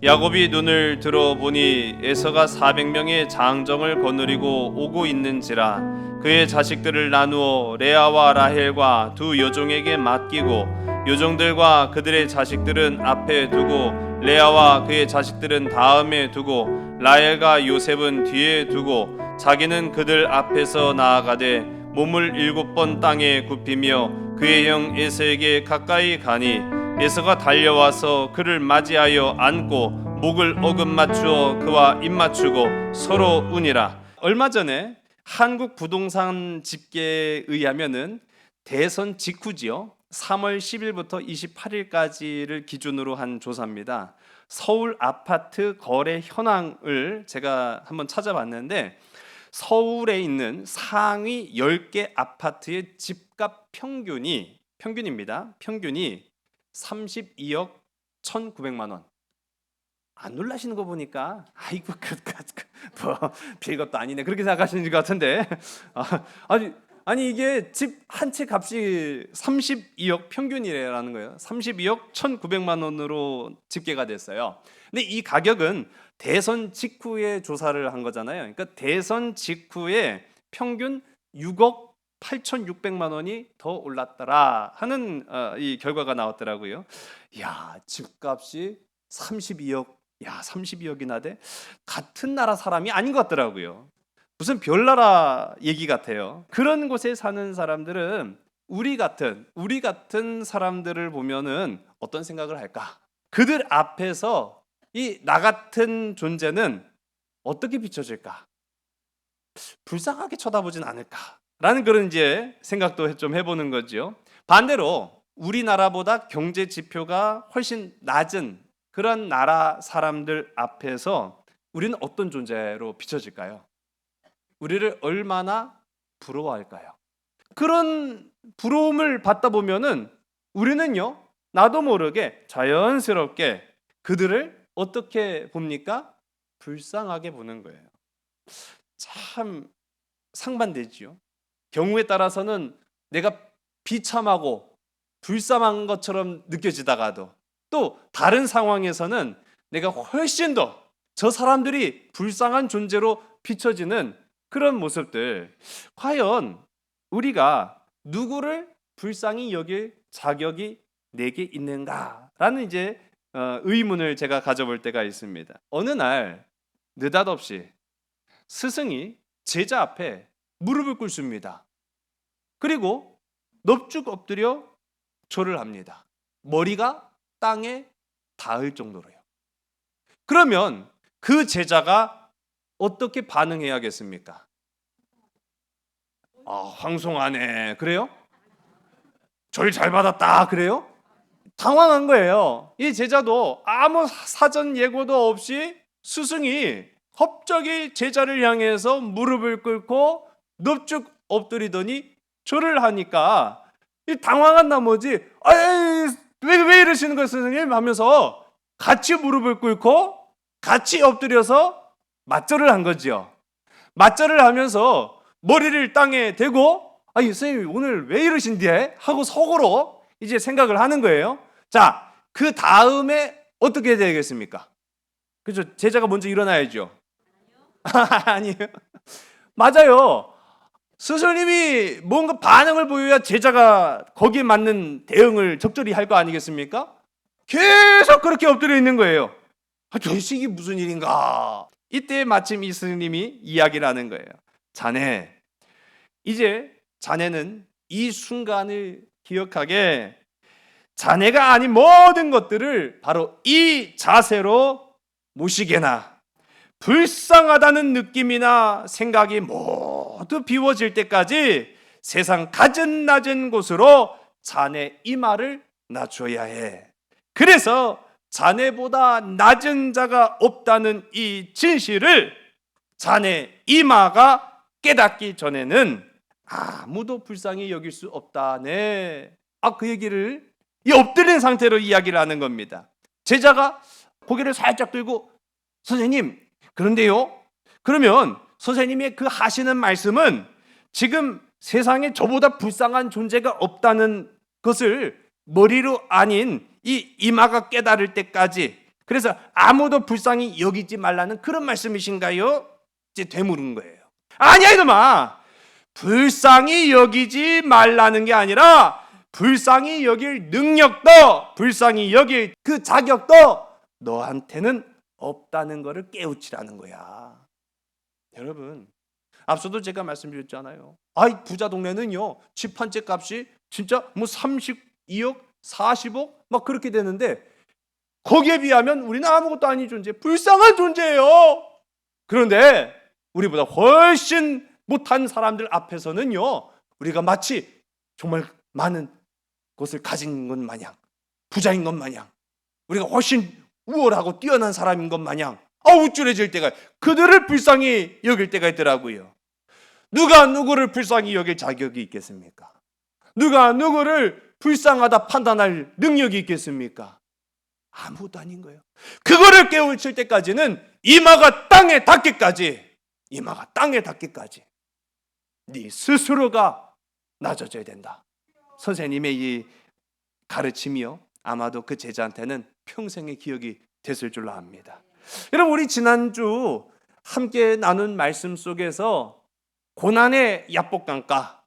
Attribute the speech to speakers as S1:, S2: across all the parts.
S1: 야곱이 눈을 들어보니 에서가 400명의 장정을 거느리고 오고 있는지라 그의 자식들을 나누어 레아와 라헬과 두 여종에게 맡기고 여종들과 그들의 자식들은 앞에 두고 레아와 그의 자식들은 다음에 두고 라헬과 요셉은 뒤에 두고 자기는 그들 앞에서 나아가되 몸을 7번 땅에 굽히며 그의 형 에서에게 가까이 가니 에서가 달려와서 그를 맞이하여 안고 목을 어금 맞추어 그와 입 맞추고 서로 우니라. 얼마 전에 한국 부동산 집계에 의하면은 대선 직후지요. 3월 10일부터 28일까지를 기준으로 한 조사입니다. 서울 아파트 거래 현황을 제가 한번 찾아봤는데 서울에 있는 상위 10개 아파트의 집값 평균입니다. 평균이 32억 1,900만 원. 안 놀라시는 거 보니까 아이고 뭐 별것도 아니네 그렇게 생각하시는 것 같은데 아니 이게 집 한 채 값이 32억 평균이라는 거예요. 32억 1,900만 원으로 집계가 됐어요. 근데 이 가격은 대선 직후에 조사를 한 거잖아요. 그러니까 대선 직후에 평균 6억 8,600만 원이 더 올랐더라 하는 이 결과가 나왔더라고요. 야, 집값이 32억, 32억이나 돼? 같은 나라 사람이 아닌 것 같더라고요. 무슨 별나라 얘기 같아요. 그런 곳에 사는 사람들은 우리 같은 사람들을 보면은 어떤 생각을 할까? 그들 앞에서 이 나 같은 존재는 어떻게 비춰질까? 불쌍하게 쳐다보진 않을까? 라는 그런 이제 생각도 좀 해보는 거죠. 반대로 우리나라보다 경제 지표가 훨씬 낮은 그런 나라 사람들 앞에서 우리는 어떤 존재로 비춰질까요? 우리를 얼마나 부러워할까요? 그런 부러움을 받다 보면은 우리는요, 나도 모르게 자연스럽게 그들을 어떻게 봅니까? 불쌍하게 보는 거예요. 참 상반되지요. 경우에 따라서는 내가 비참하고 불쌍한 것처럼 느껴지다가도 또 다른 상황에서는 내가 훨씬 더 저 사람들이 불쌍한 존재로 비춰지는 그런 모습들, 과연 우리가 누구를 불쌍히 여길 자격이 내게 있는가라는 이제 의문을 제가 가져볼 때가 있습니다. 어느 날 느닷없이 스승이 제자 앞에 무릎을 꿇습니다. 그리고 넙죽 엎드려 절을 합니다. 머리가 땅에 닿을 정도로요. 그러면 그 제자가 어떻게 반응해야겠습니까? 황송하네. 그래요? 절 잘 받았다. 그래요? 당황한 거예요. 이 제자도 아무 사전 예고도 없이 스승이 갑자기 제자를 향해서 무릎을 꿇고 넙죽 엎드리더니 절을 하니까 당황한 나머지 왜 이러시는 거예요 선생님 하면서 같이 무릎을 꿇고 같이 엎드려서 맞절을 한 거죠. 맞절을 하면서 머리를 땅에 대고 선생님 오늘 왜 이러신데 하고 속으로 이제 생각을 하는 거예요. 자, 그 다음에 어떻게 되겠습니까? 그죠? 제자가 먼저 일어나야죠. 아니에요. 맞아요. 스승님이 뭔가 반응을 보여야 제자가 거기에 맞는 대응을 적절히 할 거 아니겠습니까? 계속 그렇게 엎드려 있는 거예요. 도대체 이게 무슨 일인가? 이때 마침 이 스승님이 이야기를 하는 거예요. 자네, 이제 자네는 이 순간을 기억하게, 자네가 아닌 모든 것들을 바로 이 자세로 모시게나, 불쌍하다는 느낌이나 생각이 모두 비워질 때까지 세상 가진 낮은 곳으로 자네 이마를 낮춰야 해. 그래서 자네보다 낮은 자가 없다는 이 진실을 자네 이마가 깨닫기 전에는 아무도 불쌍히 여길 수 없다네. 그 얘기를 이 엎드린 상태로 이야기를 하는 겁니다. 제자가 고개를 살짝 들고, 선생님, 그런데요, 그러면 선생님의 그 하시는 말씀은 지금 세상에 저보다 불쌍한 존재가 없다는 것을 머리로 아닌 이 이마가 깨달을 때까지, 그래서 아무도 불쌍히 여기지 말라는 그런 말씀이신가요? 이제 되물은 거예요. 아니야 이놈아, 불쌍히 여기지 말라는 게 아니라 불쌍히 여길 능력도, 불쌍히 여길 그 자격도 너한테는 없다는 것을 깨우치라는 거야. 여러분, 앞서도 제가 말씀드렸잖아요. 부자 동네는요, 집 한 채 값이 진짜 뭐 32억, 40억 막 그렇게 되는데, 거기에 비하면 우리는 아무것도 아닌 존재, 불쌍한 존재예요. 그런데 우리보다 훨씬 못한 사람들 앞에서는요, 우리가 마치 정말 많은 것을 가진 것 마냥, 부자인 것 마냥, 우리가 훨씬 우월하고 뛰어난 사람인 것 마냥 우쭐해질 때가, 그들을 불쌍히 여길 때가 있더라고요. 누가 누구를 불쌍히 여길 자격이 있겠습니까? 누가 누구를 불쌍하다 판단할 능력이 있겠습니까? 아무것도 아닌 거예요. 그거를 깨우칠 때까지는 이마가 땅에 닿기까지, 이마가 땅에 닿기까지 네 스스로가 낮아져야 된다. 선생님의 이 가르침이요, 아마도 그 제자한테는 평생의 기억이 됐을 줄로 압니다. 여러분, 우리 지난주 함께 나눈 말씀 속에서 고난의 야복강가,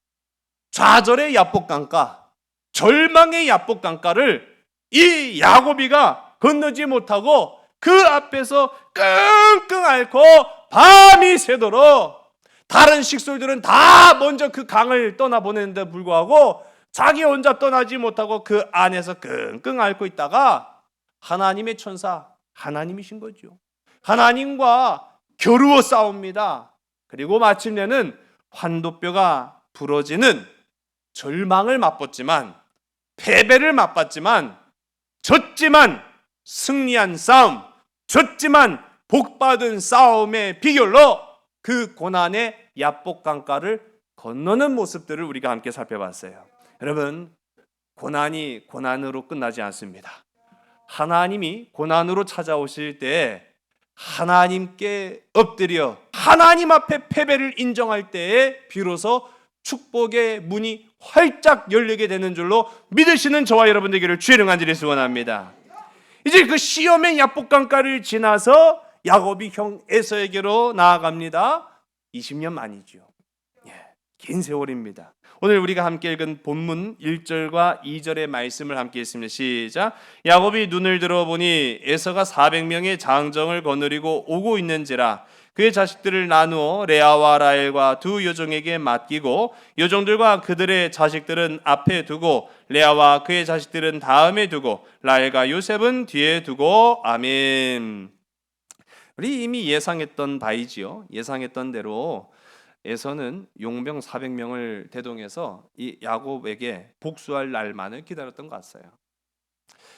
S1: 좌절의 야복강가, 절망의 야복강가를 이 야고비가 건너지 못하고 그 앞에서 끙끙 앓고 밤이 새도록, 다른 식솔들은 다 먼저 그 강을 떠나보냈는데 불구하고 자기 혼자 떠나지 못하고 그 안에서 끙끙 앓고 있다가 하나님의 천사, 하나님이신 거죠, 하나님과 겨루어 싸웁니다. 그리고 마침내는 환도뼈가 부러지는 절망을 맛봤지만, 패배를 맛봤지만, 졌지만 승리한 싸움, 졌지만 복받은 싸움의 비결로 그 고난의 야복강가를 건너는 모습들을 우리가 함께 살펴봤어요. 여러분, 고난이 고난으로 끝나지 않습니다. 하나님이 고난으로 찾아오실 때 하나님께 엎드려 하나님 앞에 패배를 인정할 때에 비로소 축복의 문이 활짝 열리게 되는 줄로 믿으시는 저와 여러분 되기를 주의 이름 간절히 소원합니다. 이제 그 시험의 야복강가를 지나서 야곱이 형 에서에게로 나아갑니다. 20년 만이죠. 긴 세월입니다. 오늘 우리가 함께 읽은 본문 1절과 2절의 말씀을 함께 읽습니다. 시작. 야곱이 눈을 들어보니 에서가 400명의 장정을 거느리고 오고 있는지라. 그의 자식들을 나누어 레아와 라헬과 두 여종에게 맡기고 여종들과 그들의 자식들은 앞에 두고 레아와 그의 자식들은 다음에 두고 라헬과 요셉은 뒤에 두고. 아멘. 우리 이미 예상했던 바이지요. 예상했던 대로 에서는 용병 400명을 대동해서 이 야곱에게 복수할 날만을 기다렸던 것 같아요.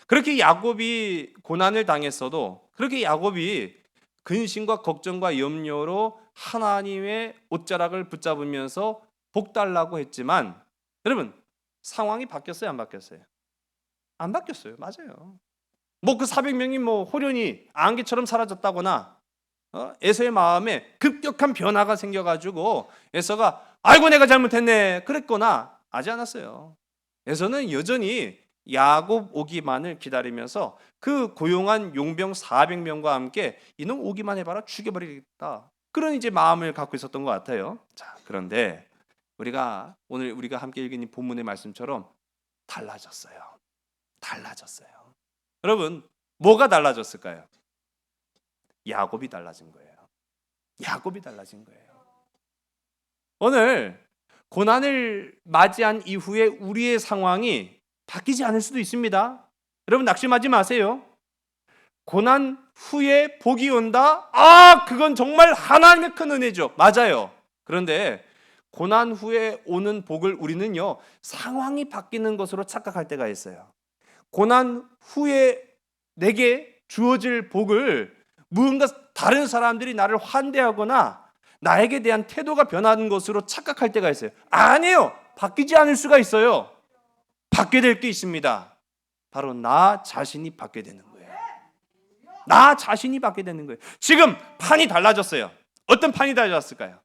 S1: 그렇게 야곱이 고난을 당했어도, 그렇게 야곱이 근심과 걱정과 염려로 하나님의 옷자락을 붙잡으면서 복 달라고 했지만, 여러분, 상황이 바뀌었어요, 안 바뀌었어요? 안 바뀌었어요. 맞아요. 그 400명이 호련히 안개처럼 사라졌다거나 에서의 마음에 급격한 변화가 생겨가지고 에서가 아이고 내가 잘못했네 그랬거나 하지 않았어요. 에서는 여전히 야곱 오기만을 기다리면서 그 고용한 용병 400명과 함께 이놈 오기만 해봐라 죽여버리겠다, 그런 이제 마음을 갖고 있었던 것 같아요. 자, 그런데 오늘 우리가 함께 읽은 이 본문의 말씀처럼 달라졌어요. 달라졌어요. 여러분, 뭐가 달라졌을까요? 야곱이 달라진 거예요. 야곱이 달라진 거예요. 오늘 고난을 맞이한 이후에 우리의 상황이 바뀌지 않을 수도 있습니다. 여러분, 낙심하지 마세요. 고난 후에 복이 온다? 그건 정말 하나님의 큰 은혜죠. 맞아요. 그런데 고난 후에 오는 복을 우리는요, 상황이 바뀌는 것으로 착각할 때가 있어요. 고난 후에 내게 주어질 복을 무언가 다른 사람들이 나를 환대하거나 나에게 대한 태도가 변하는 것으로 착각할 때가 있어요. 아니에요. 바뀌지 않을 수가 있어요. 받게 될 게 있습니다. 바로 나 자신이 받게 되는 거예요. 나 자신이 받게 되는 거예요. 지금 판이 달라졌어요. 어떤 판이 달라졌을까요?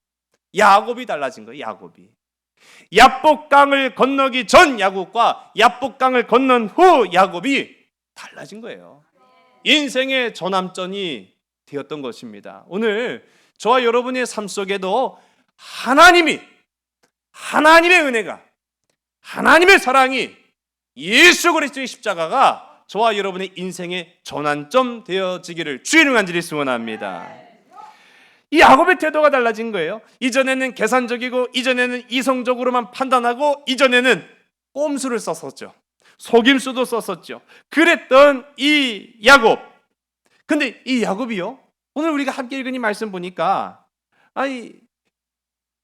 S1: 야곱이 달라진 거예요. 야곱이. 야복강을 건너기 전 야곱과 야복강을 건넌 후 야곱이 달라진 거예요. 인생의 전환점이 되었던 것입니다. 오늘 저와 여러분의 삶 속에도 하나님의 은혜가, 하나님의 사랑이, 예수 그리스도의 십자가가 저와 여러분의 인생의 전환점 되어지기를 주의 간절히 소원합니다. 이 야곱의 태도가 달라진 거예요. 이전에는 계산적이고, 이전에는 이성적으로만 판단하고, 이전에는 꼼수를 썼었죠. 속임수도 썼었죠. 그랬던 이 야곱. 근데 이 야곱이요, 오늘 우리가 함께 읽은 이 말씀 보니까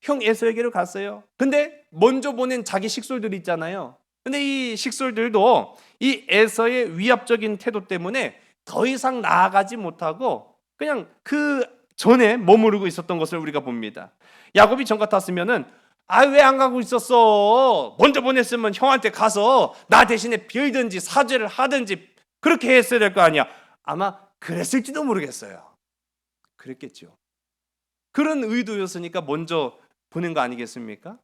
S1: 형 에서에게로 갔어요. 근데 먼저 보낸 자기 식솔들이 있잖아요. 근데 이 식솔들도 이 에서의 위압적인 태도 때문에 더 이상 나아가지 못하고 그냥 그 전에 머무르고 있었던 것을 우리가 봅니다. 야곱이 전 같았으면은 왜 안 가고 있었어? 먼저 보냈으면 형한테 가서 나 대신에 빌든지 사죄를 하든지 그렇게 했어야 될 거 아니야. 아마 그랬을지도 모르겠어요. 그랬겠죠. 그런 의도였으니까 먼저 보낸 거 아니겠습니까?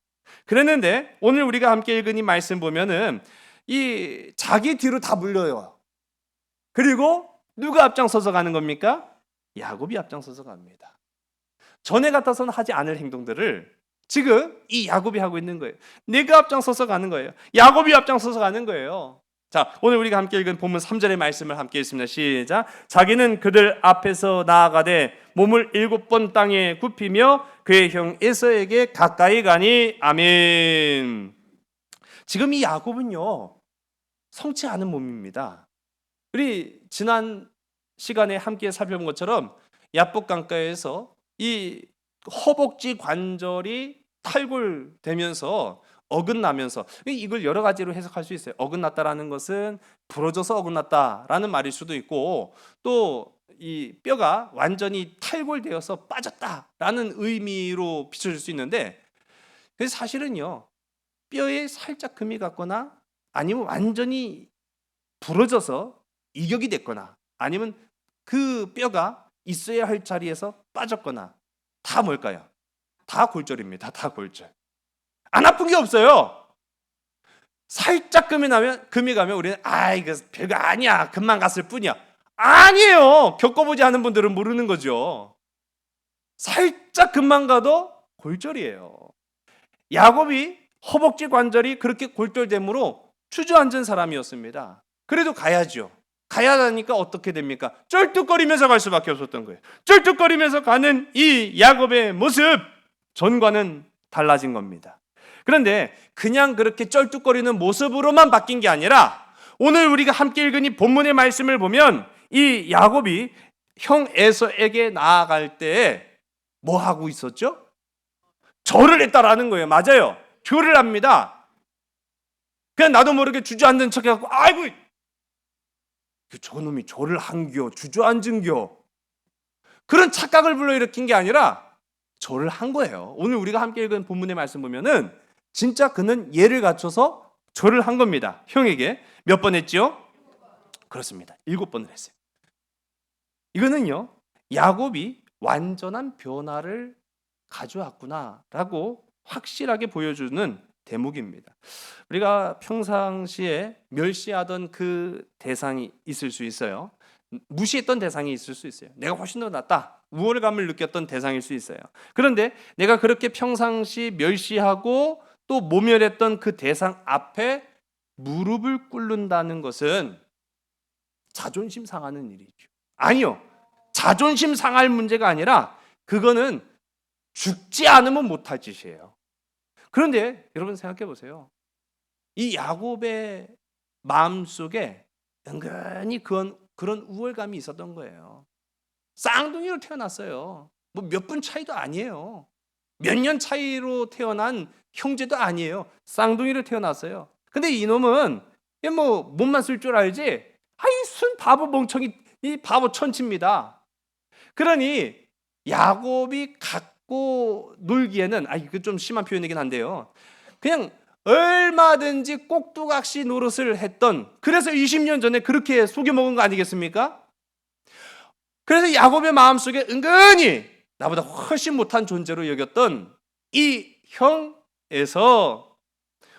S1: 그랬는데 오늘 우리가 함께 읽은 이 말씀 보면은 이 자기 뒤로 다 물려요. 그리고 누가 앞장서서 가는 겁니까? 야곱이 앞장서서 갑니다. 전에 같아서는 하지 않을 행동들을 지금 이 야곱이 하고 있는 거예요. 내가 앞장서서 가는 거예요. 야곱이 앞장서서 가는 거예요. 자, 오늘 우리가 함께 읽은 본문 3절의 말씀을 함께 읽습니다. 시작. 자기는 그들 앞에서 나아가되 몸을 7번 땅에 굽히며 그의 형 에서에게 가까이 가니. 아멘. 지금 이 야곱은요, 성치 않은 몸입니다. 우리 지난 시간에 함께 살펴본 것처럼 야복 강가에서 이 허벅지 관절이 탈골되면서 어긋나면서, 이걸 여러 가지로 해석할 수 있어요. 어긋났다라는 것은 부러져서 어긋났다라는 말일 수도 있고, 또 이 뼈가 완전히 탈골되어서 빠졌다라는 의미로 비춰질 수 있는데, 그래서 사실은요, 뼈에 살짝 금이 갔거나 아니면 완전히 부러져서 이격이 됐거나 아니면 그 뼈가 있어야 할 자리에서 빠졌거나 다 뭘까요? 다 골절입니다. 다 골절. 안 아픈 게 없어요. 살짝 금이 가면 우리는 이거 별거 아니야, 금만 갔을 뿐이야. 아니에요. 겪어보지 않은 분들은 모르는 거죠. 살짝 금만 가도 골절이에요. 야곱이 허벅지 관절이 그렇게 골절됨으로 주저앉은 사람이었습니다. 그래도 가야죠. 가야 하니까 어떻게 됩니까? 쩔뚝거리면서 갈 수밖에 없었던 거예요. 쩔뚝거리면서 가는 이 야곱의 모습, 전과는 달라진 겁니다. 그런데 그냥 그렇게 쩔뚝거리는 모습으로만 바뀐 게 아니라 오늘 우리가 함께 읽은 이 본문의 말씀을 보면 이 야곱이 형 에서에게 나아갈 때 뭐 하고 있었죠? 절을 했다라는 거예요. 맞아요. 절을 합니다. 그냥 나도 모르게 주저앉은 척해갖고 아이고 저놈이 절을 한겨, 주저앉은겨, 그런 착각을 불러일으킨 게 아니라 절을 한 거예요. 오늘 우리가 함께 읽은 본문의 말씀 보면은 진짜 그는 예를 갖춰서 절을 한 겁니다. 형에게 몇 번 했죠? 그렇습니다. 7번을 했어요. 이거는요, 야곱이 완전한 변화를 가져왔구나라고 확실하게 보여주는 대목입니다. 우리가 평상시에 멸시하던 그 대상이 있을 수 있어요. 무시했던 대상이 있을 수 있어요. 내가 훨씬 더 낫다, 우월감을 느꼈던 대상일 수 있어요. 그런데 내가 그렇게 평상시 멸시하고 또 모멸했던 그 대상 앞에 무릎을 꿇는다는 것은 자존심 상하는 일이죠. 아니요, 자존심 상할 문제가 아니라 그거는 죽지 않으면 못할 짓이에요. 그런데 여러분 생각해 보세요. 이 야곱의 마음속에 은근히 그런 우월감이 있었던 거예요. 쌍둥이로 태어났어요. 뭐 몇 분 차이도 아니에요. 몇 년 차이로 태어난 형제도 아니에요. 쌍둥이로 태어났어요. 근데 이놈은 뭐 몸만 쓸 줄 알지, 아이 순 바보 멍청이, 이 바보 천치입니다. 그러니 야곱이 갖고 놀기에는, 이거 좀 심한 표현이긴 한데요, 그냥 얼마든지 꼭두각시 노릇을 했던, 그래서 20년 전에 그렇게 속여먹은 거 아니겠습니까? 그래서 야곱의 마음속에 은근히 나보다 훨씬 못한 존재로 여겼던 이 형에서,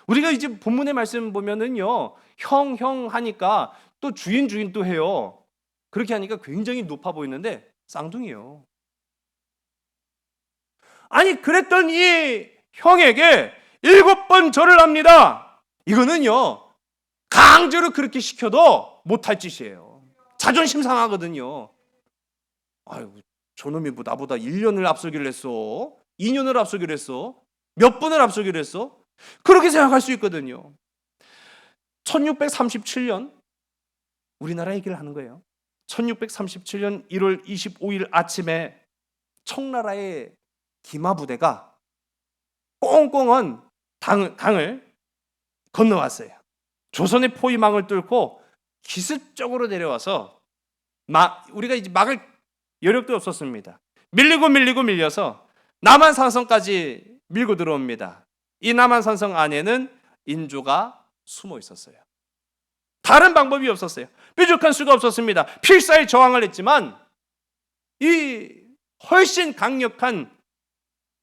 S1: 우리가 이제 본문의 말씀 보면은요, 형 하니까 또 주인도 해요. 그렇게 하니까 굉장히 높아 보이는데 쌍둥이에요. 아니, 그랬던 이 형에게 7번 절을 합니다. 이거는요, 강제로 그렇게 시켜도 못할 짓이에요. 자존심 상하거든요. 아이고, 저놈이 뭐 나보다 1년을 앞서기를 했어, 2년을 앞서기를 했어, 몇 번을 앞서기를 했어, 그렇게 생각할 수 있거든요. 1637년 우리나라 얘기를 하는 거예요. 1637년 1월 25일 아침에 청나라의 기마부대가 꽁꽁한 강을 건너왔어요. 조선의 포위망을 뚫고 기습적으로 내려와서 우리가 이제 막을 여력도 없었습니다. 밀려서 남한산성까지 밀고 들어옵니다. 이 남한산성 안에는 인조가 숨어 있었어요. 다른 방법이 없었어요. 뾰족한 수가 없었습니다. 필사의 저항을 했지만 이 훨씬 강력한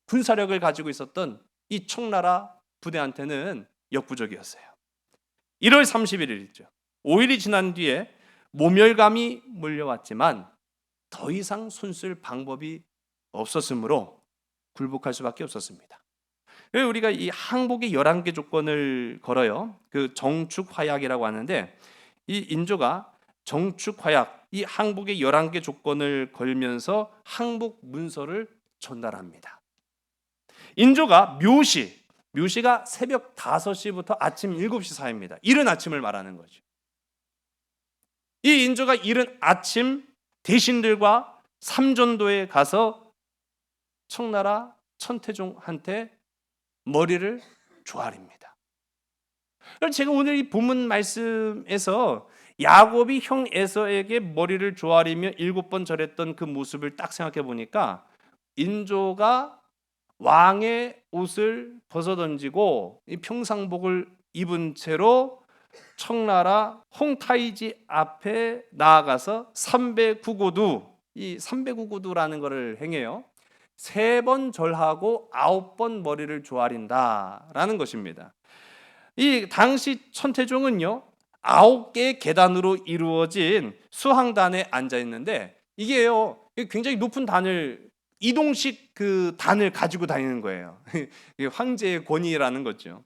S1: 군사력을 가지고 있었던 이 청나라 부대한테는 역부족이었어요. 1월 31일이죠. 5일이 지난 뒤에 모멸감이 몰려왔지만 더 이상 손쓸 방법이 없었으므로 굴복할 수밖에 없었습니다. 우리가 이 항복의 11개 조건을 걸어요. 그 정축화약이라고 하는데, 이 인조가 정축화약, 이 항복의 11개 조건을 걸면서 항복 문서를 전달합니다. 인조가 묘시가 새벽 5시부터 아침 7시 사이입니다. 이른 아침을 말하는 거죠. 이 인조가 이른 아침 대신들과 삼전도에 가서 청나라 천태종한테 머리를 조아립니다. 제가 오늘 이 본문 말씀에서 야곱이 형 에서에게 머리를 조아리며 7번 절했던 그 모습을 딱 생각해 보니까, 인조가 왕의 옷을 벗어던지고 이 평상복을 입은 채로 청나라 홍타이지 앞에 나아가서 삼배구고두, 이 삼배구고두라는 것을 행해요. 3번 절하고 9번 머리를 조아린다라는 것입니다. 이 당시 천태종은요, 9개의 계단으로 이루어진 수항단에 앉아 있는데, 이게요, 굉장히 높은 단을, 이동식 그 단을 가지고 다니는 거예요. 황제의 권위라는 거죠.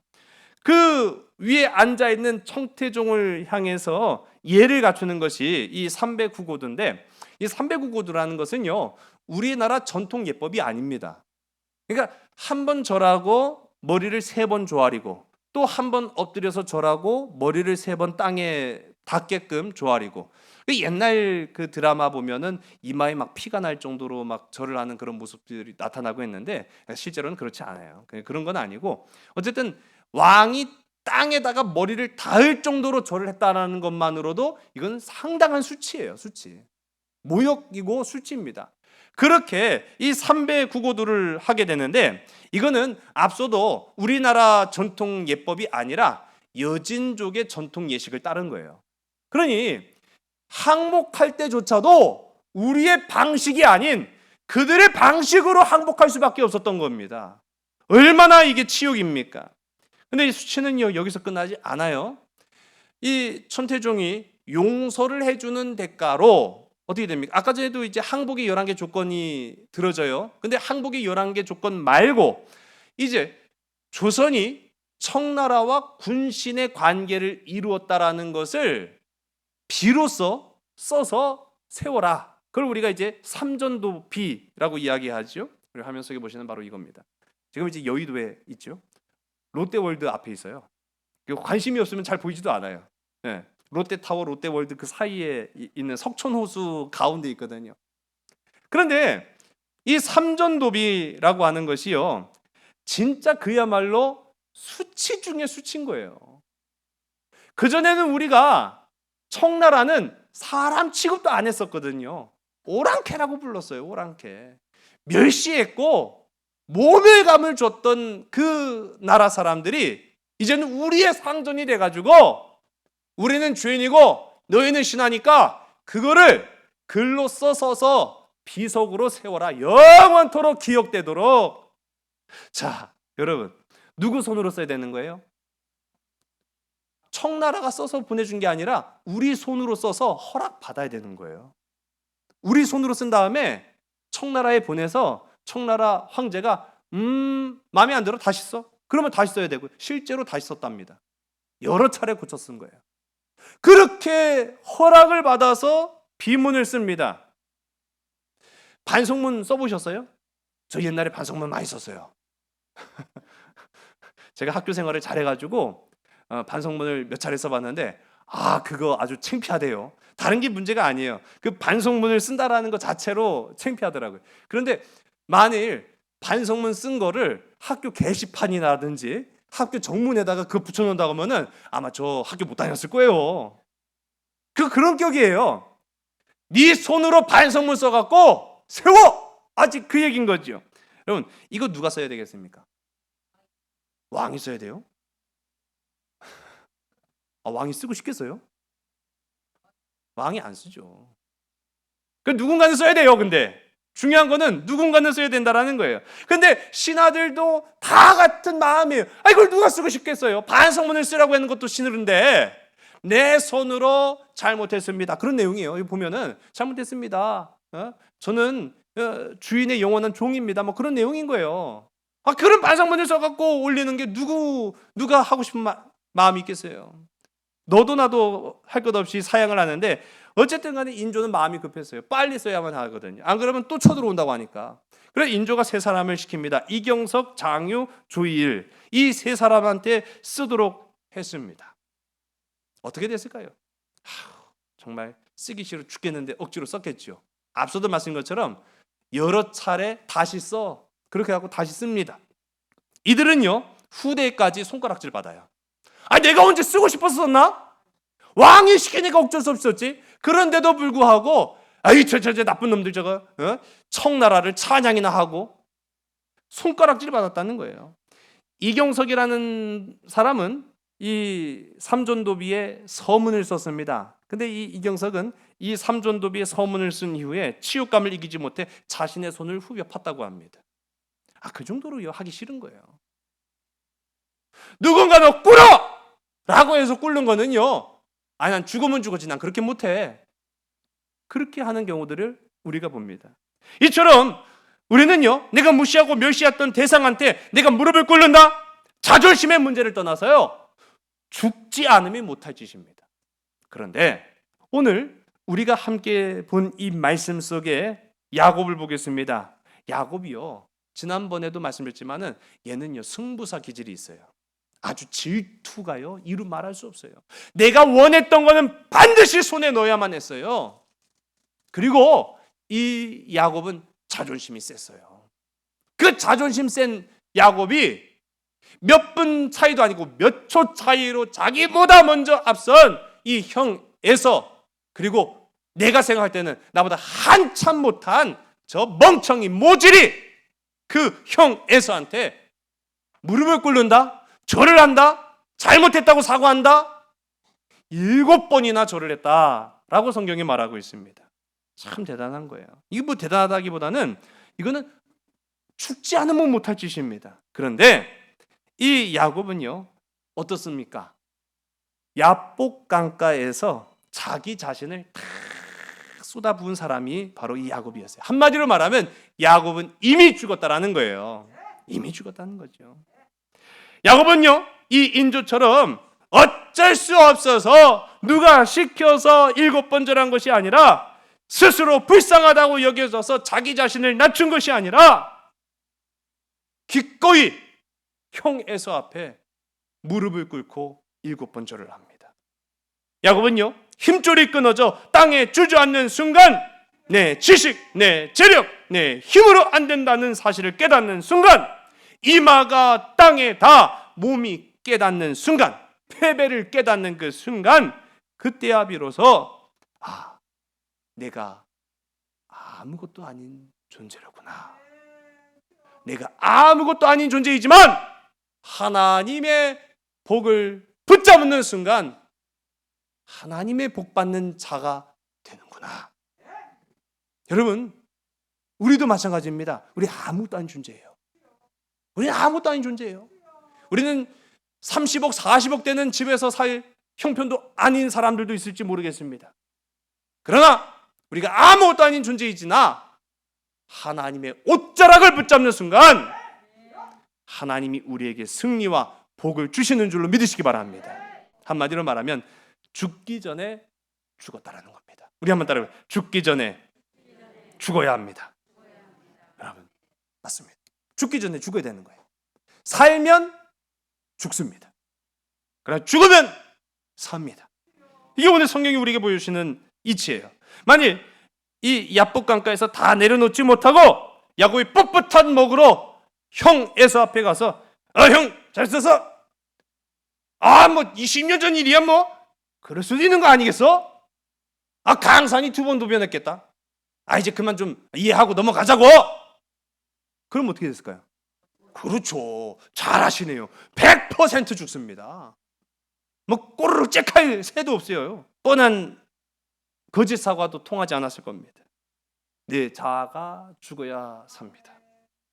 S1: 그 위에 앉아 있는 청태종을 향해서 예를 갖추는 것이 이 삼배구고두인데, 이 삼배구고두라는 것은요, 우리나라 전통 예법이 아닙니다. 그러니까 한 번 절하고 머리를 3번 조아리고, 또 한 번 엎드려서 절하고 머리를 3번 땅에 닿게끔 조아리고, 옛날 그 드라마 보면은 이마에 막 피가 날 정도로 막 절을 하는 그런 모습들이 나타나고 있는데, 실제로는 그렇지 않아요. 그런 건 아니고, 어쨌든 왕이 땅에다가 머리를 닿을 정도로 절을 했다는 것만으로도 이건 상당한 수치예요. 수치, 모욕이고 수치입니다. 그렇게 이 삼배구고두를 하게 되는데, 이거는 앞서도 우리나라 전통 예법이 아니라 여진족의 전통 예식을 따른 거예요. 그러니 항복할 때조차도 우리의 방식이 아닌 그들의 방식으로 항복할 수밖에 없었던 겁니다. 얼마나 이게 치욕입니까? 근데 이 수치는요, 여기서 끝나지 않아요. 이 천태종이 용서를 해주는 대가로 어떻게 됩니까? 아까 전에도 이제 항복의 11개 조건이 들어져요. 근데 항복의 11개 조건 말고 이제 조선이 청나라와 군신의 관계를 이루었다라는 것을 비로소 써서 세워라. 그걸 우리가 이제 삼전도비라고 이야기하죠. 그리고 화면 속에 보시는 바로 이겁니다. 지금 이제 여의도에 있죠. 롯데월드 앞에 있어요. 관심이 없으면 잘 보이지도 않아요. 네. 롯데타워, 롯데월드 그 사이에 있는 석촌호수 가운데 있거든요. 그런데 이 삼전도비라고 하는 것이요, 진짜 그야말로 수치 중에 수치인 거예요. 그전에는 우리가 청나라는 사람 취급도 안 했었거든요. 오랑캐라고 불렀어요. 오랑캐. 멸시했고 모멸감을 줬던 그 나라 사람들이 이제는 우리의 상전이 돼가지고 우리는 죄인이고 너희는 신하니까 그거를 글로 써서 비석으로 세워라. 영원토록 기억되도록. 자, 여러분, 누구 손으로 써야 되는 거예요? 청나라가 써서 보내준 게 아니라 우리 손으로 써서 허락받아야 되는 거예요. 우리 손으로 쓴 다음에 청나라에 보내서 청나라 황제가 마음에 안 들어? 다시 써? 그러면 다시 써야 되고, 실제로 다시 썼답니다. 여러 차례 고쳐 쓴 거예요. 그렇게 허락을 받아서 비문을 씁니다. 반성문 써보셨어요? 저 옛날에 반성문 많이 썼어요. 제가 학교 생활을 잘해가지고 반성문을 몇 차례 써봤는데 그거 아주 창피하대요. 다른 게 문제가 아니에요. 그 반성문을 쓴다라는 것 자체로 창피하더라고요. 그런데 만일 반성문 쓴 거를 학교 게시판이라든지 학교 정문에다가 그거 붙여놓는다고 하면은 아마 저 학교 못 다녔을 거예요. 그런 격이에요. 네 손으로 반성문 써갖고 세워! 아직 그 얘기인 거죠. 여러분, 이거 누가 써야 되겠습니까? 왕이 써야 돼요? 왕이 쓰고 싶겠어요? 왕이 안 쓰죠. 누군가는 써야 돼요. 근데 중요한 거는 누군가는 써야 된다라는 거예요. 근데 신하들도 다 같은 마음이에요. 이걸 누가 쓰고 싶겠어요? 반성문을 쓰라고 하는 것도 신으른데 내 손으로 잘못했습니다. 그런 내용이에요. 여기 보면은 잘못했습니다. 저는 주인의 영원한 종입니다. 뭐 그런 내용인 거예요. 그런 반성문을 써갖고 올리는 게 누가 하고 싶은 마음이 있겠어요? 너도 나도 할 것 없이 사양을 하는데 어쨌든 간에 인조는 마음이 급했어요. 빨리 써야만 하거든요. 안 그러면 또 쳐들어온다고 하니까. 그래서 인조가 세 사람을 시킵니다. 이경석, 장유, 조이일. 이 세 사람한테 쓰도록 했습니다. 어떻게 됐을까요? 정말 쓰기 싫어 죽겠는데 억지로 썼겠죠. 앞서도 말씀드린 것처럼 여러 차례 다시 써. 그렇게 하고 다시 씁니다. 이들은요, 후대까지 손가락질 받아요. 내가 언제 쓰고 싶어서 썼나? 왕이 시키니까 어쩔 수 없었지. 그런데도 불구하고 저 나쁜 놈들 저거 청나라를 찬양이나 하고 손가락질 받았다는 거예요. 이경석이라는 사람은 이 삼전도비의 서문을 썼습니다. 근데 이 이경석은 이 삼전도비의 서문을 쓴 이후에 치욕감을 이기지 못해 자신의 손을 후벼 팠다고 합니다. 그 정도로 하기 싫은 거예요. 누군가 너 꿇어! 라고 해서 꿇는 거는요, 난 죽으면 죽었지 난 그렇게 못해. 그렇게 하는 경우들을 우리가 봅니다. 이처럼 우리는요, 내가 무시하고 멸시했던 대상한테 내가 무릎을 꿇는다? 자존심의 문제를 떠나서요, 죽지 않으면 못할 짓입니다. 그런데 오늘 우리가 함께 본 이 말씀 속에 야곱을 보겠습니다. 야곱이요, 지난번에도 말씀드렸지만은 얘는요, 승부사 기질이 있어요. 아주 질투가요, 이루 말할 수 없어요. 내가 원했던 거는 반드시 손에 넣어야만 했어요. 그리고 이 야곱은 자존심이 셌어요. 그 자존심 센 야곱이 몇 분 차이도 아니고 몇 초 차이로 자기보다 먼저 앞선 이 형 에서, 그리고 내가 생각할 때는 나보다 한참 못한 저 멍청이 모질이 그 형 에서한테 무릎을 꿇는다? 절을 한다? 잘못했다고 사과한다? 7번이나 절을 했다라고 성경이 말하고 있습니다. 참 대단한 거예요. 이게 뭐 대단하다기보다는 이거는 죽지 않으면 못할 짓입니다. 그런데 이 야곱은요, 어떻습니까? 야복 강가에서 자기 자신을 다 쏟아부은 사람이 바로 이 야곱이었어요. 한마디로 말하면 야곱은 이미 죽었다라는 거예요. 이미 죽었다는 거죠. 야곱은요, 이 인조처럼 어쩔 수 없어서 누가 시켜서 7번 절한 것이 아니라 스스로 불쌍하다고 여겨져서 자기 자신을 낮춘 것이 아니라 기꺼이 형 에서 앞에 무릎을 꿇고 7번 절을 합니다. 야곱은요, 힘줄이 끊어져 땅에 주저앉는 순간 내 지식, 내 재력, 내 힘으로 안 된다는 사실을 깨닫는 순간, 이마가 땅에 다 몸이 깨닫는 순간, 패배를 깨닫는 그 순간, 그때야 비로소 내가 아무것도 아닌 존재로구나. 내가 아무것도 아닌 존재이지만 하나님의 복을 붙잡는 순간 하나님의 복 받는 자가 되는구나. 여러분, 우리도 마찬가지입니다. 우리 아무것도 아닌 존재예요. 우리는 아무것도 아닌 존재예요. 우리는 30억, 40억 되는 집에서 살 형편도 아닌 사람들도 있을지 모르겠습니다. 그러나 우리가 아무것도 아닌 존재이지나 하나님의 옷자락을 붙잡는 순간 하나님이 우리에게 승리와 복을 주시는 줄로 믿으시기 바랍니다. 한마디로 말하면 죽기 전에 죽었다라는 겁니다. 우리 한번 따라해요. 죽기 전에 죽어야 합니다. 여러분, 맞습니다. 죽기 전에 죽어야 되는 거예요. 살면 죽습니다. 그러나 죽으면 삽니다. 이게 오늘 성경이 우리에게 보여주시는 이치예요. 만일 이 야복 강가에서 다 내려놓지 못하고 야곱이 뻣뻣한 목으로 형 에서 앞에 가서 형 잘 써서 뭐 20년 전 일이야 뭐 그럴 수도 있는 거 아니겠어? 강산이 2번 도변했겠다. 이제 그만 좀 이해하고 넘어가자고. 그럼 어떻게 됐을까요? 그렇죠. 잘 아시네요. 100% 죽습니다. 뭐 꼬르륵 째칼 새도 없어요. 뻔한 거짓 사과도 통하지 않았을 겁니다. 내 자아가 죽어야 삽니다.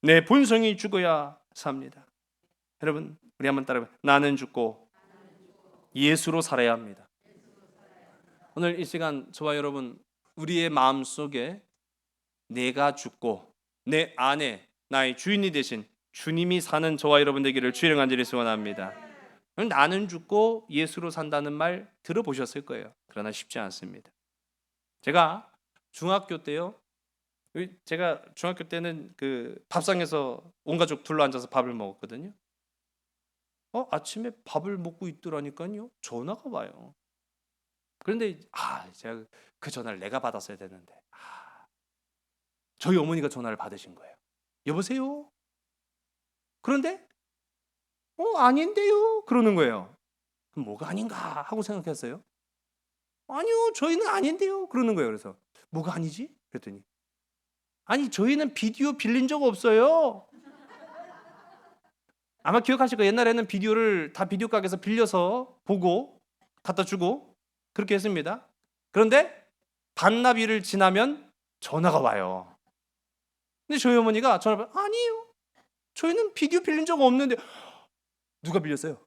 S1: 내 본성이 죽어야 삽니다. 여러분, 우리 한번 따라해봐요. 나는 죽고 예수로 살아야 합니다. 오늘 이 시간 저와 여러분, 우리의 마음속에 내가 죽고 내 안에 나의 주인이 되신 주님이 사는 저와 여러분 되기를 주의 간절히 소원합니다. 나는 죽고 예수로 산다는 말 들어보셨을 거예요. 그러나 쉽지 않습니다. 제가 중학교 때요. 제가 중학교 때는 그 밥상에서 온 가족 둘러앉아서 밥을 먹었거든요. 아침에 밥을 먹고 있더라니까요. 전화가 와요. 그런데 제가 그 전화를 내가 받았어야 되는데 저희 어머니가 전화를 받으신 거예요. 여보세요? 그런데 아닌데요? 그러는 거예요. 그럼 뭐가 아닌가 하고 생각했어요. 아니요, 저희는 아닌데요? 그러는 거예요. 그래서 뭐가 아니지? 그랬더니 저희는 비디오 빌린 적 없어요. 아마 기억하실 거예요. 옛날에는 비디오를 다 비디오 가게에서 빌려서 보고 갖다 주고 그렇게 했습니다. 그런데 반나절을 지나면 전화가 와요. 근데 저희 어머니가 전화를 받아, 아니요, 저희는 비디오 빌린 적 없는데. 누가 빌렸어요?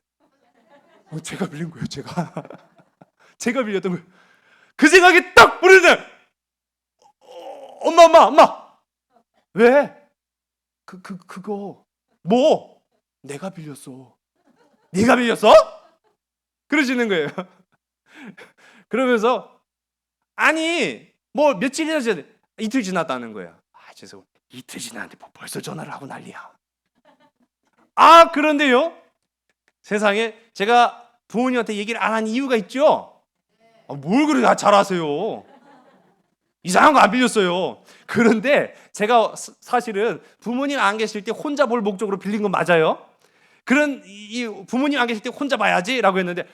S1: 제가 빌린 거예요. 제가 빌렸던 거예요. 그 생각이 딱 부르네. 엄마 왜? 그거 뭐? 내가 빌렸어. 네가 빌렸어? 그러시는 거예요. 그러면서 뭐 며칠이나 이틀 지났다는 거예요. 죄송, 이틀 지났는데 뭐 벌써 전화를 하고 난리야. 그런데요, 세상에 제가 부모님한테 얘기를 안 한 이유가 있죠. 뭘 그렇게 잘 아세요? 이상한 거 안 빌렸어요. 그런데 제가 사실은 부모님 안 계실 때 혼자 볼 목적으로 빌린 건 맞아요. 이 부모님 안 계실 때 혼자 봐야지 라고 했는데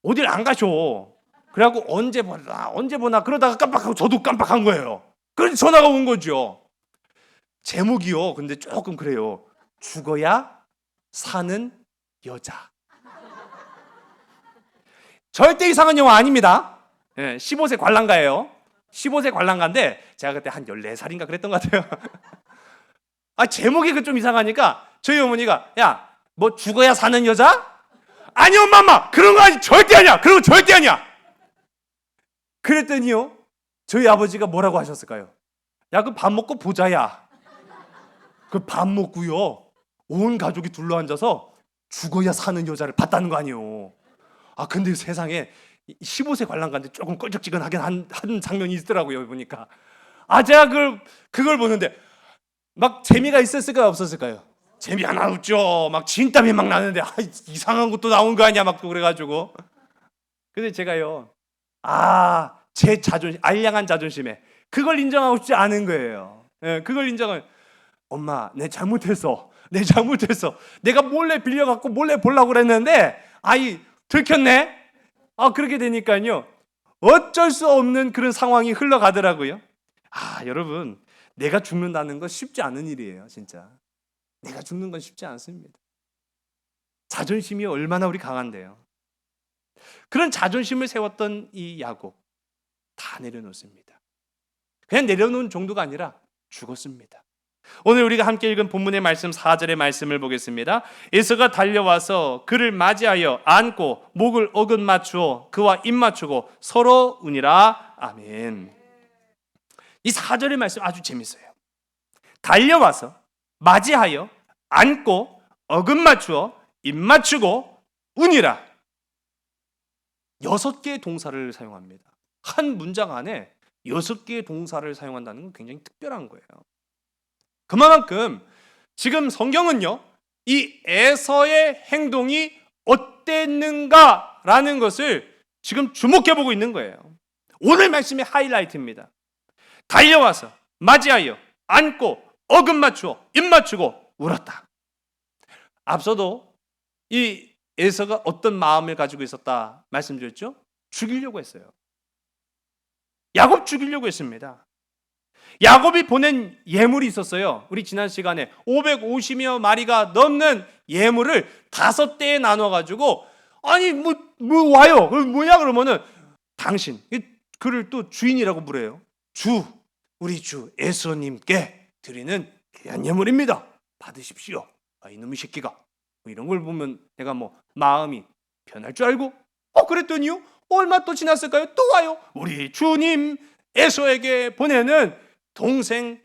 S1: 어딜 안 가셔. 그래갖고 언제 보나 그러다가 깜빡하고 저도 깜빡한 거예요. 그래서 전화가 온 거죠. 제목이요, 근데 조금 그래요. 죽어야 사는 여자. 절대 이상한 영화 아닙니다. 15세 관람가예요. 15세 관람가인데 제가 그때 한 14살인가 그랬던 것 같아요. 제목이 좀 이상하니까 저희 어머니가 야, 뭐 죽어야 사는 여자? 아니 엄마 그런 거 아니 절대 아니야. 그런 거 절대 아니야. 그랬더니요 저희 아버지가 뭐라고 하셨을까요? 야 그 밥 먹고 보자야. 그 밥 먹고요 온 가족이 둘러앉아서 죽어야 사는 여자를 봤다는 거 아니에요. 아 근데 세상에 15세 관람가인데 조금 껄쩍지근하긴 한 장면이 있더라고요 보니까. 아 제가 그걸 보는데 막 재미가 있었을까요 없었을까요? 재미 하나 없죠. 막 진땀이 막 나는데 이상한 것도 나온 거 아니야 막 그래가지고. 근데 제가요 제 자존심 알량한 자존심에 그걸 인정하고 싶지 않은 거예요. 예, 그걸 인정을 엄마 내 잘못했어. 내가 몰래 빌려갖고 몰래 보려고 그랬는데 들켰네. 그렇게 되니까요 어쩔 수 없는 그런 상황이 흘러가더라고요. 여러분 내가 죽는다는 건 쉽지 않은 일이에요. 진짜 내가 죽는 건 쉽지 않습니다. 자존심이 얼마나 우리 강한데요. 그런 자존심을 세웠던 이 야곱 다 내려놓습니다. 그냥 내려놓은 정도가 아니라 죽었습니다. 오늘 우리가 함께 읽은 본문의 말씀 4절의 말씀을 보겠습니다. 에서가 달려와서 그를 맞이하여 안고 목을 어긋 맞추어 그와 입 맞추고 서로 우니라. 아멘. 이 4절의 말씀 아주 재밌어요. 달려와서 맞이하여 안고 어긋 맞추어 입 맞추고 우니라. 6개의 동사를 사용합니다. 한 문장 안에 6개의 동사를 사용한다는 건 굉장히 특별한 거예요. 그만큼 지금 성경은요 이 에서의 행동이 어땠는가라는 것을 지금 주목해보고 있는 거예요. 오늘 말씀의 하이라이트입니다. 달려와서 맞이하여 안고 어긋 맞추어 입 맞추고 울었다. 앞서도 이 에서가 어떤 마음을 가지고 있었다 말씀드렸죠? 죽이려고 했어요. 야곱 죽이려고 했습니다. 야곱이 보낸 예물이 있었어요. 우리 지난 시간에 550여 마리가 넘는 예물을 5대에 나눠가지고 뭐 와요. 뭐냐 그러면은 당신 그를 또 주인이라고 부르요. 우리 주 에서님께 드리는 귀한 예물입니다. 받으십시오. 이놈의 새끼가 뭐 이런 걸 보면 내가 마음이 편할 줄 알고 그랬더니요 얼마 또 지났을까요? 또 와요. 우리 주님 에서에게 보내는 동생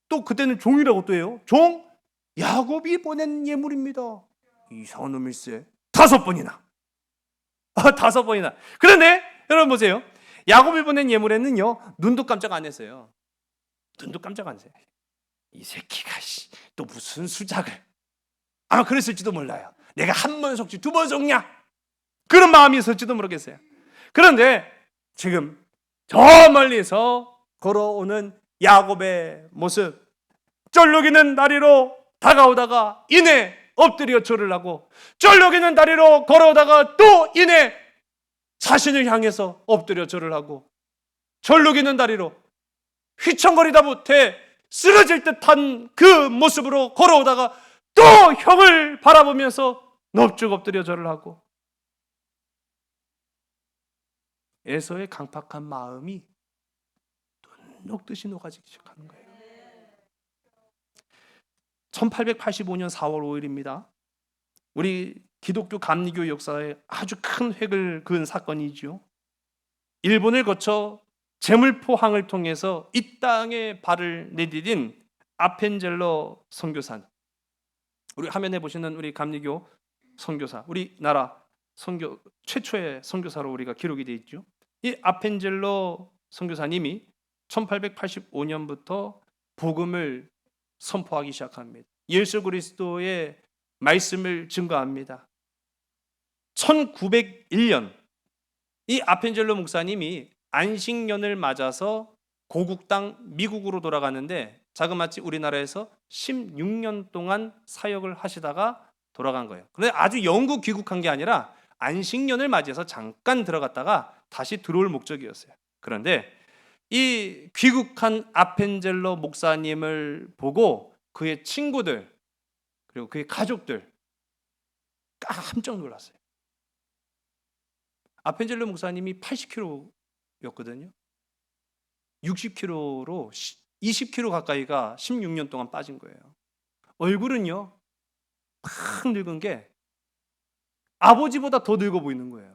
S1: 또 그때는 종이라고 또 해요. 종 야곱이 보낸 예물입니다. 이상한 놈일세. 5번이나. 5번이나. 그런데 여러분 보세요. 야곱이 보낸 예물에는요 눈도 깜짝 안 했어요. 눈도 깜짝 안 했어요. 이 새끼가 또 무슨 수작을. 아마 그랬을지도 몰라요. 내가 한 번 속지 2번 속냐? 그런 마음이 있을지도 모르겠어요. 그런데 지금 저 멀리서 걸어오는 야곱의 모습, 쩔룩이는 다리로 다가오다가 이내 엎드려 절을 하고 쩔룩이는 다리로 걸어오다가 또 이내 자신을 향해서 엎드려 절을 하고 절룩이는 다리로 휘청거리다 못해 쓰러질 듯한 그 모습으로 걸어오다가 또 형을 바라보면서 넙죽 엎드려 절을 하고 에서의 강팍한 마음이 녹듯이 녹아지기 시작하는 거예요. 1885년 4월 5일입니다. 우리 기독교 감리교 역사에 아주 큰 획을 그은 사건이지요. 일본을 거쳐 제물포항을 통해서 이 땅에 발을 내디딘 아펜젤러 선교사. 우리 화면에 보시는 우리 감리교 선교사, 우리나라 선교 최초의 선교사로 우리가 기록이 되어 있죠. 이 아펜젤러 선교사님이 1885년부터 복음을 선포하기 시작합니다. 예수 그리스도의 말씀을 증거합니다. 1901년 이 아펜젤러 목사님이 안식년을 맞아서 고국 땅 미국으로 돌아가는데 자그마치 우리나라에서 16년 동안 사역을 하시다가 돌아간 거예요. 그런데 아주 영구 귀국한 게 아니라 안식년을 맞이해서 잠깐 들어갔다가 다시 들어올 목적이었어요. 그런데 이 귀국한 아펜젤러 목사님을 보고 그의 친구들 그리고 그의 가족들 깜짝 놀랐어요. 아펜젤러 목사님이 80kg였거든요. 60kg로 20kg 가까이가 16년 동안 빠진 거예요. 얼굴은요 팍 늙은 게 아버지보다 더 늙어 보이는 거예요.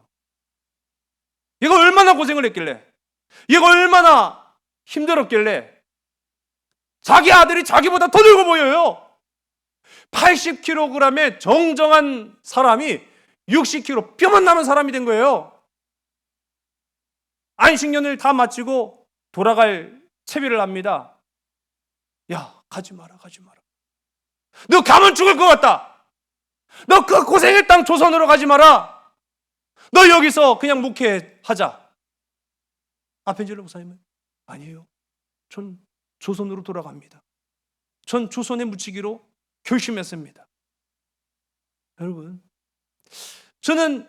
S1: 얘가 얼마나 고생을 했길래, 얘가 얼마나 힘들었길래 자기 아들이 자기보다 더 늙어 보여요. 80kg의 정정한 사람이 60kg 뼈만 남은 사람이 된 거예요. 안식년을 다 마치고 돌아갈 채비를 합니다. 야, 가지 마라, 가지 마라. 너 가면 죽을 것 같다. 너 그 고생의 땅 조선으로 가지 마라. 너 여기서 그냥 묵회하자. 아펜젤로 목사님은 아니에요. 전 조선으로 돌아갑니다. 전 조선에 묻히기로 결심했습니다. 여러분, 저는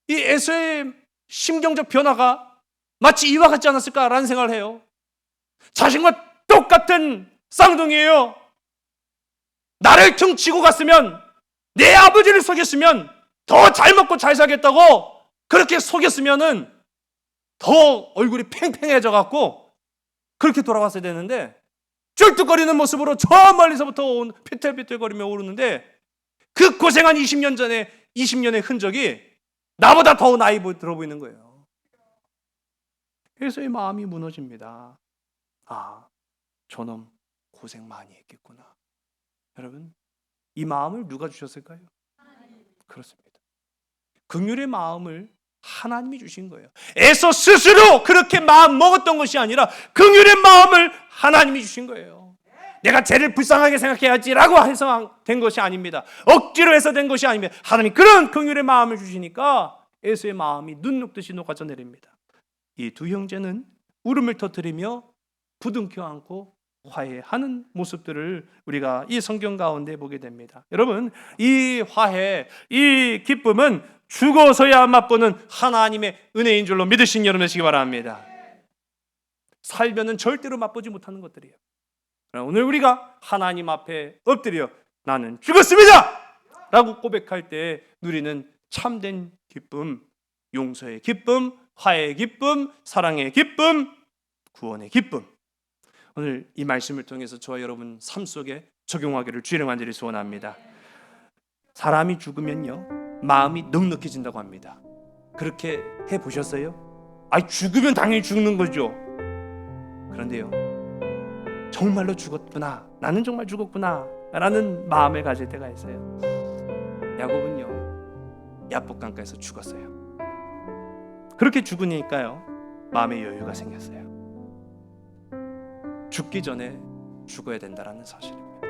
S1: 이 에서의 심경적 변화가 마치 이와 같지 않았을까라는 생각을 해요. 자신과 똑같은 쌍둥이에요. 나를 퉁치고 갔으면, 내 아버지를 속였으면 더 잘 먹고 잘 살겠다고 그렇게 속였으면은 더 얼굴이 팽팽해져 갖고 그렇게 돌아왔어야 되는데, 쩔뚝거리는 모습으로 저 멀리서부터 온 피틀피틀거리며 오르는데, 그 고생한 20년의 흔적이 나보다 더 나이 들어 보이는 거예요. 그래서 이 마음이 무너집니다. 아, 저놈 고생 많이 했겠구나. 여러분, 이 마음을 누가 주셨을까요? 그렇습니다. 긍휼의 마음을 하나님이 주신 거예요. 에서 스스로 그렇게 마음 먹었던 것이 아니라 긍휼의 마음을 하나님이 주신 거예요. 내가 쟤를 불쌍하게 생각해야지라고 해서 된 것이 아닙니다. 억지로 해서 된 것이 아닙니다. 하나님이 그런 긍휼의 마음을 주시니까 에서의 마음이 눈 녹듯이 녹아져 내립니다. 이 두 형제는 울음을 터뜨리며 부둥켜 안고 화해하는 모습들을 우리가 이 성경 가운데 보게 됩니다. 여러분, 이 화해, 이 기쁨은 죽어서야 맛보는 하나님의 은혜인 줄로 믿으신 여러분 되시기 바랍니다. 살면은 절대로 맛보지 못하는 것들이에요. 그러나 오늘 우리가 하나님 앞에 엎드려 나는 죽었습니다! 라고 고백할 때 누리는 참된 기쁨, 용서의 기쁨, 화해의 기쁨, 사랑의 기쁨, 구원의 기쁨. 오늘 이 말씀을 통해서 저와 여러분 삶 속에 적용하기를 주의 이름 간절히 소원합니다. 사람이 죽으면요, 마음이 넉넉해진다고 합니다. 그렇게 해보셨어요? 아니, 죽으면 당연히 죽는 거죠. 그런데요, 정말로 죽었구나, 나는 정말 죽었구나 라는 마음을 가질 때가 있어요. 야곱은요, 야복강가에서 죽었어요. 그렇게 죽으니까요, 마음의 여유가 생겼어요. 죽기 전에 죽어야 된다라는 사실입니다.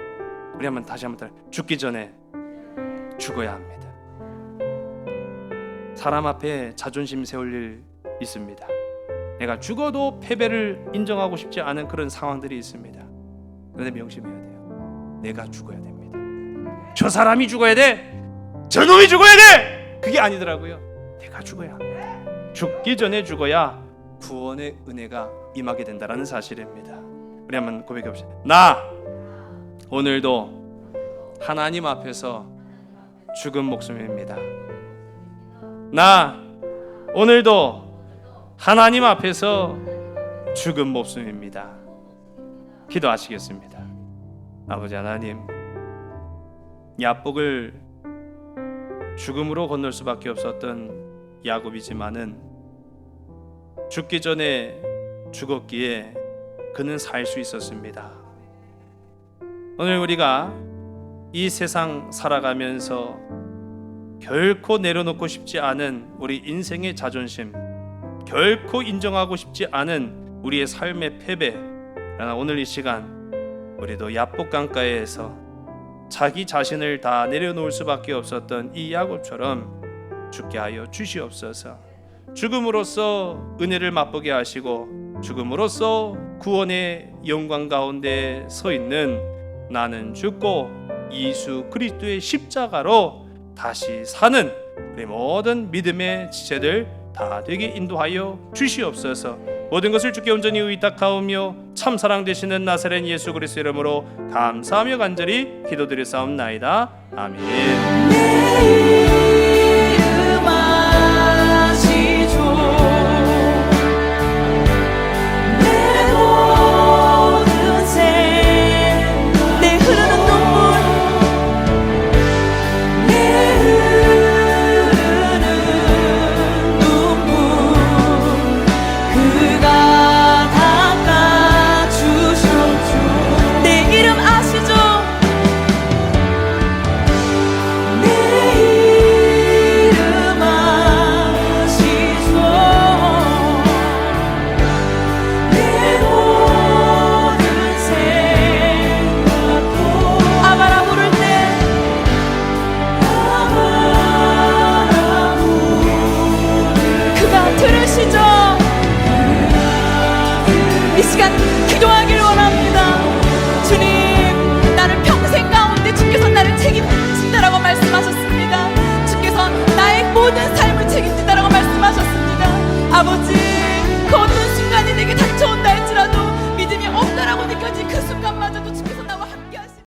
S1: 우리 다시 한번 죽기 전에 죽어야 합니다. 사람 앞에 자존심 세울 일 있습니다. 내가 죽어도 패배를 인정하고 싶지 않은 그런 상황들이 있습니다. 그런데 명심해야 돼요. 내가 죽어야 됩니다. 저 사람이 죽어야 돼, 저 놈이 죽어야 돼, 그게 아니더라고요. 내가 죽어야 합니다. 죽기 전에 죽어야 구원의 은혜가 임하게 된다라는 사실입니다. 우리 한번 고백해 봅시다. 나 오늘도 하나님 앞에서 죽은 목숨입니다. 나 오늘도 하나님 앞에서 죽은 목숨입니다. 기도하시겠습니다. 아버지 하나님, 야복을 죽음으로 건널 수밖에 없었던 야곱이지만은 죽기 전에 죽었기에 그는 살 수 있었습니다. 오늘 우리가 이 세상 살아가면서 결코 내려놓고 싶지 않은 우리 인생의 자존심, 결코 인정하고 싶지 않은 우리의 삶의 패배, 그러나 오늘 이 시간 우리도 야복강가에서 자기 자신을 다 내려놓을 수밖에 없었던 이 야곱처럼 죽게 하여 주시옵소서. 죽음으로써 은혜를 맛보게 하시고 죽음으로써 구원의 영광 가운데 서 있는 나는 죽고 예수 그리스도의 십자가로 다시 사는 우리 모든 믿음의 지체들 다 되게 인도하여 주시옵소서. 모든 것을 주께 온전히 의탁하오며 참 사랑 되시는 나사렛 예수 그리스도 이름으로 감사하며 간절히 기도드리사옵나이다. 아멘.